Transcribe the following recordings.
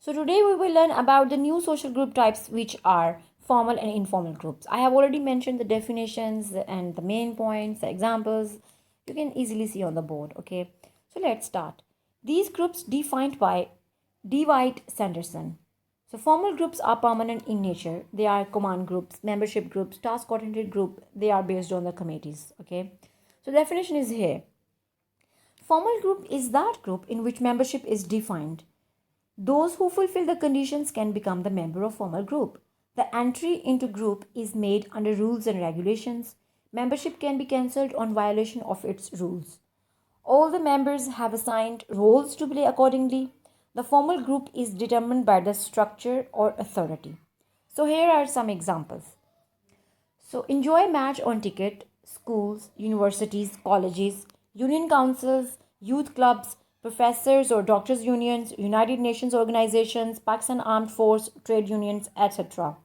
So today we will learn about the new social group types, which are formal and informal groups. I have already mentioned the definitions and the main points, the examples. You can easily see on the board, okay? So let's start. These groups defined by D. White Sanderson. So formal groups are permanent in nature. They are command groups, membership groups, task-oriented group. They are based on the committees, okay? So definition is here. Formal group is that group in which membership is defined. Those who fulfill the conditions can become the member of formal group. The entry into group is made under rules and regulations. Membership can be cancelled on violation of its rules. All the members have assigned roles to play accordingly. The formal group is determined by the structure or authority. So here are some examples. So enjoy match on ticket, schools, universities, colleges, union councils, youth clubs, professors or doctors unions, United Nations organizations, Pakistan Armed Force, trade unions, etc.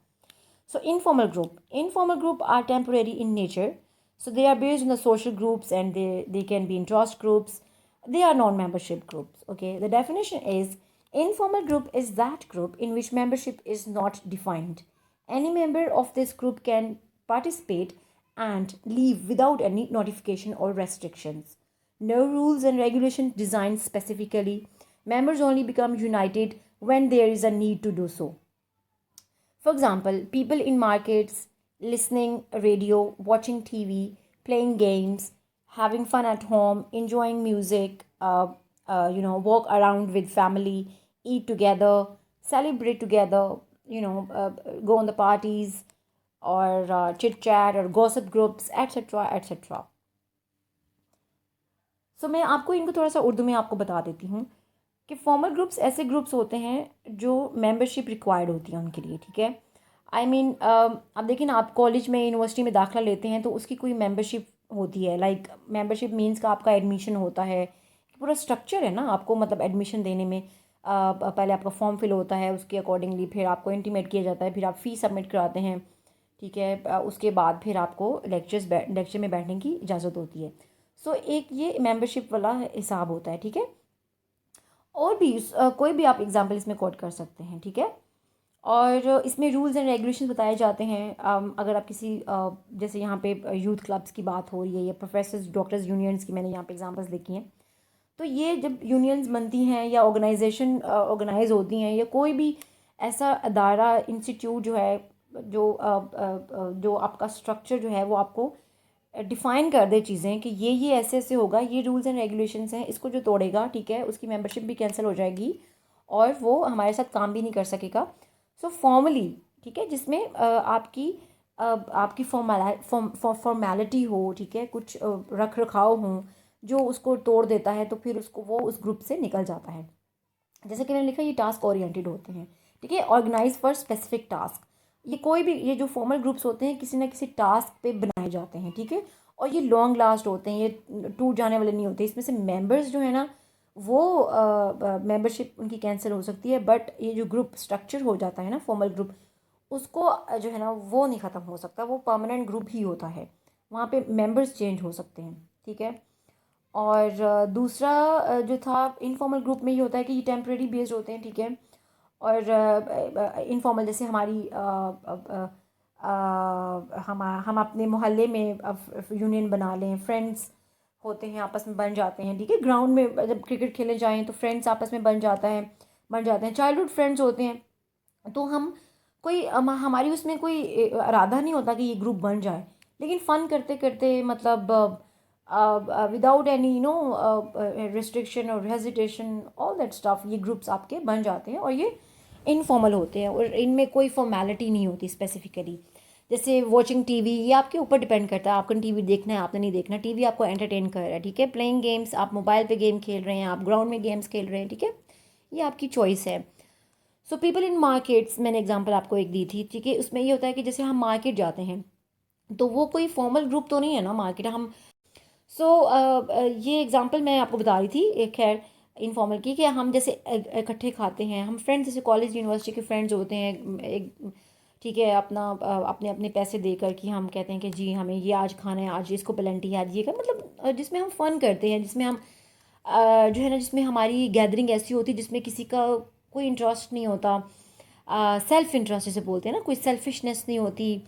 So informal group are temporary in nature. So they are based on the social groups and they can be in trust groups. They are non-membership groups. Okay. The definition is informal group is that group in which membership is not defined. Any member of this group can participate and leave without any notification or restrictions. No rules and regulations designed specifically. Members only become united when there is a need to do so. For example, people in markets, listening radio, watching TV, playing games, having fun at home, enjoying music, walk around with family, eat together, celebrate together, go on the parties or chit chat or gossip groups, etc. etc. सो मैं आपको इनको थोड़ा सा उर्दू में आपको बता देती हूँ कि फॉर्मल ग्रुप्स ऐसे ग्रुप्स होते हैं जो मेंबरशिप रिक्वायर्ड होती है उनके लिए, ठीक है। आई मीन अब देखिए ना, आप कॉलेज में यूनिवर्सिटी में दाखिला लेते हैं तो उसकी कोई मेंबरशिप होती है। लाइक मेंबरशिप मींस का आपका एडमिशन होता है, पूरा स्ट्रक्चर है ना आपको, मतलब एडमिशन देने में पहले आपका फॉर्म फिल होता है, उसके अकॉर्डिंगली फिर आपको इंटीमेट किया जाता है, फिर आप फ़ीस सबमिट कराते हैं, ठीक है। उसके बाद फिर आपको लेक्चर में बैठने की इजाज़त होती है। सो एक ये मेंबरशिप वाला हिसाब होता है, ठीक है। और भी कोई भी आप एग्जांपल इसमें कोट कर सकते हैं, ठीक है। और इसमें रूल्स एंड रेगुलेशंस बताए जाते हैं। अगर आप किसी जैसे यहाँ पे यूथ क्लब्स की बात हो रही है या प्रोफेसर्स डॉक्टर्स यूनियंस की मैंने यहाँ पे एग्जांपल्स लिखी हैं, तो ये जब यूनियंस बनती हैं या ऑर्गेनाइजेशन ऑर्गेनाइज होती हैं या कोई भी ऐसा अदारा इंस्टीट्यूट जो है, जो आपका स्ट्रक्चर जो है वो आपको डिफ़ाइन कर दे चीज़ें कि ये ऐसे ऐसे होगा, ये रूल्स एंड रेगुलेशंस हैं, इसको जो तोड़ेगा, ठीक है, उसकी मेंबरशिप भी कैंसिल हो जाएगी और वो हमारे साथ काम भी नहीं कर सकेगा। सो फॉर्मली, ठीक है, जिसमें आपकी फॉर्मेलिटी हो, ठीक है, कुछ रख रखाव हो, जो उसको तोड़ देता है तो फिर उसको वो उस ग्रुप से निकल जाता है। जैसे कि मैंने लिखा, ये टास्क ओरिएंटेड होते हैं, ठीक है, ऑर्गेनाइज फॉर स्पेसिफिक टास्क। ये कोई भी, ये जो फॉर्मल ग्रुप्स होते हैं किसी ना किसी टास्क पे बनाए जाते हैं, ठीक है। और ये लॉन्ग लास्ट होते हैं, ये टूट जाने वाले नहीं होते। इसमें से मेंबर्स जो है ना, वो मेंबरशिप उनकी कैंसिल हो सकती है, बट ये जो ग्रुप स्ट्रक्चर हो जाता है ना फॉर्मल ग्रुप, उसको जो है ना वो नहीं ख़त्म हो सकता, वो परमानेंट ग्रुप ही होता है। वहाँ पे मेंबर्स चेंज हो सकते हैं, ठीक है। और दूसरा जो था इनफॉर्मल ग्रुप में ये होता है कि ये टेम्प्रेरी बेस्ड होते हैं, ठीक है। और इनफॉर्मल जैसे हमारी हम अपने मोहल्ले में यूनियन बना लें, फ्रेंड्स होते हैं आपस में बन जाते हैं, ठीक है। ग्राउंड में जब क्रिकेट खेलने जाएं तो फ्रेंड्स आपस में बन जाते हैं, चाइल्डहुड फ्रेंड्स होते हैं। तो हम कोई हमारी उसमें कोई इरादा नहीं होता कि ये ग्रुप बन जाए, लेकिन फ़न करते करते, मतलब विदाउट एनी रिस्ट्रिक्शन और हेजिटेशन, ऑल दैट स्टफ, ये ग्रुप्स आपके बन जाते हैं और ये इनफॉर्मल होते हैं और इनमें कोई फॉर्मेलिटी नहीं होती स्पेसिफिकली। जैसे वॉचिंग टीवी, ये आपके ऊपर डिपेंड करता है, आपको टीवी देखना है आपने नहीं देखना, टीवी आपको एंटरटेन कर रहा है, ठीक है। प्लेइंग गेम्स, आप मोबाइल पे गेम खेल रहे हैं, आप ग्राउंड में गेम्स खेल रहे हैं, ठीक है, ये आपकी चॉइस है। सो पीपल इन मार्केट्स, मैंने एग्जांपल आपको एक दी थी, ठीक है। उसमें ये होता है कि जैसे हम मार्केट जाते हैं तो वो कोई फॉर्मल ग्रुप तो नहीं है ना मार्केट हम। ये एग्जांपल मैं आपको बता रही थी एक, खैर इनफॉर्मल की, कि हम जैसे इकट्ठे खाते हैं, हम फ्रेंड्स जैसे कॉलेज यूनिवर्सिटी के फ्रेंड्स होते हैं एक, ठीक है, अपना अपने अपने पैसे देकर कि हम कहते हैं कि जी हमें ये आज खाना है, आज इसको पेनल्टी है, आज ये का मतलब जिसमें हम फ़न करते हैं, जिसमें हम जो है ना, जिसमें हमारी गैदरिंग ऐसी होती है जिसमें किसी का कोई इंटरेस्ट नहीं होता, सेल्फ इंटरेस्ट जिसे बोलते हैं ना, कोई सेल्फिशनेस नहीं होती,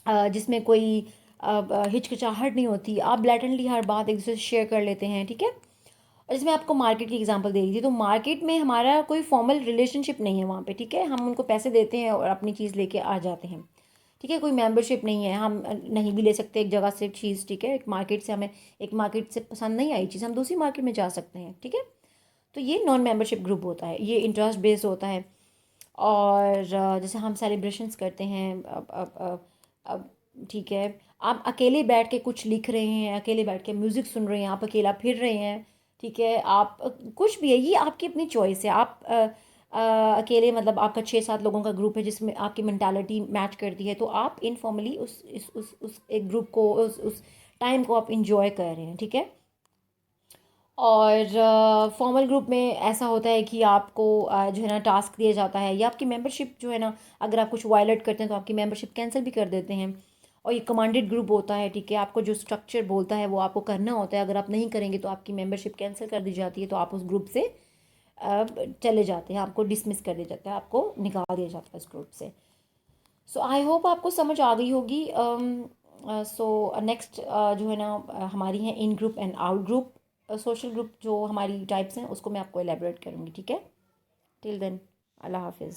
जिसमें कोई हिचकिचाहट नहीं होती, आप ब्लैटेंटली हर बात एक दूसरे से शेयर कर लेते हैं, ठीक है। और जैसे मैं आपको मार्केट की एग्जांपल दे रही थी, तो मार्केट में हमारा कोई फॉर्मल रिलेशनशिप नहीं है वहाँ पे, ठीक है। हम उनको पैसे देते हैं और अपनी चीज़ लेके आ जाते हैं, ठीक है। कोई मेंबरशिप नहीं है, हम नहीं भी ले सकते एक जगह से चीज़, ठीक है। एक मार्केट से हमें, एक मार्केट से पसंद नहीं आई चीज़, हम दूसरी मार्केट में जा सकते हैं, ठीक है। तो ये नॉन मेंबरशिप ग्रुप होता है, ये इंटरेस्ट बेस्ड होता है। और जैसे हम सेलिब्रेशंस करते हैं, अब ठीक है, आप अकेले बैठ के कुछ लिख रहे हैं, अकेले बैठ के म्यूज़िक सुन रहे हैं, आप अकेला फिर रहे हैं, ठीक है, आप कुछ भी है, ये आपकी अपनी चॉइस है। आप अकेले मतलब आपका 6-7 लोगों का ग्रुप है जिसमें आपकी मेंटालिटी मैच करती है, तो आप इनफॉर्मली उस एक ग्रुप को, उस टाइम को आप इंजॉय कर रहे हैं, ठीक है। और फॉर्मल ग्रुप में ऐसा होता है कि आपको जो है ना टास्क दिया जाता है, या आपकी मेंबरशिप जो है ना, अगर आप कुछ वायलेट करते हैं तो आपकी मेंबरशिप कैंसिल भी कर देते हैं। और ये कमांडेड ग्रुप होता है, ठीक है, आपको जो स्ट्रक्चर बोलता है वो आपको करना होता है, अगर आप नहीं करेंगे तो आपकी मेंबरशिप कैंसिल कर दी जाती है, तो आप उस ग्रुप से चले जाते हैं, आपको डिसमिस कर दिया जाता है, आपको निकाल दिया जाता है इस ग्रुप से। सो आई होप आपको समझ आ गई होगी। सो नेक्स्ट जो है ना हमारी हैं in group and out group social group, जो हमारी टाइप्स हैं उसको मैं आपको एलेबरेट करूँगी, ठीक है। टिल देन, अल्लाह हाफिज़।